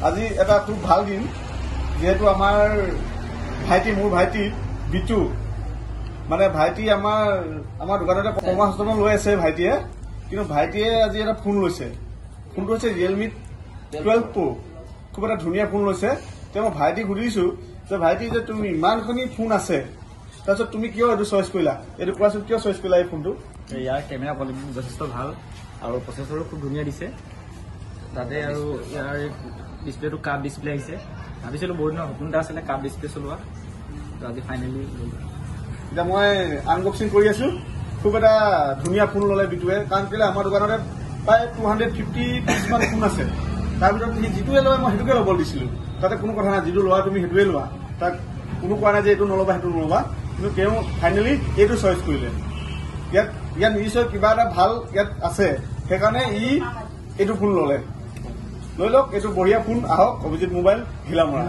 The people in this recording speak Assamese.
আজি এটা খুব ভাল দিন, যেহেতু আমাৰ ভাইটি মোৰ ভাইটি বিটু মানে ভাইটি আমাৰ দোকানতে কৰ্মসংস্থাপন লৈ আছে ভাইটিয়ে, কিন্তু ভাইটিয়ে আজি এটা ফোন লৈছে। ফোনটো হৈছে ৰিয়েলমি 12 Pro, খুব এটা ধুনীয়া ফোন লৈছে। মই ভাইটিক সুধিছো যে ভাইটি যে তুমি ইমানখিনি ফোন আছে, তাৰপিছত তুমি কিয় এইটো চইচ কৰিলা, এইটো কোৱাচোন কিয় চইচ কৰিলা এই ফোনটো? ইয়াৰ কেমেৰা কোৱালিটি যথেষ্ট ভাল আৰু প্ৰচেছৰো খুব ধুনীয়া দিছে। তাতে আৰু ইয়াৰ ডিছপ্লেটো কাপ ডিছপ্লে আহিছে। ভাবিছিলোঁ বহুত দিনৰ সপোন এটা আছিলে কাপ ডিছপ্লে চলোৱা, আজি ফাইনেলি এতিয়া মই আনবক্সিং কৰি আছো। খুব এটা ধুনীয়া ফোন ললে বিটুৱে, কাৰণ কেলে আমাৰ দোকানতে প্ৰায় 250 পিছমান ফোন আছে। তাৰ ভিতৰত সি যিটোৱে লয় মই সেইটোকে ল'ব দিছিলো, তাতে কোনো কথা নাই, যিটো লোৱা তুমি সেইটোৱে লোৱা, তাক কোনো কোৱা নাই যে এইটো নল'বা সেইটো নল'বা, কিন্তু তেওঁ ফাইনেলি এইটো চইচ কৰিলে। ইয়াত নিশ্চয় কিবা এটা ভাল ইয়াত আছে, সেইকাৰণে এইটো ফোন ললে। লৈ লওক, এইটো বঢ়িয়া ফোন। আহক অভিজিত মোবাইল, ঘিলামৰা।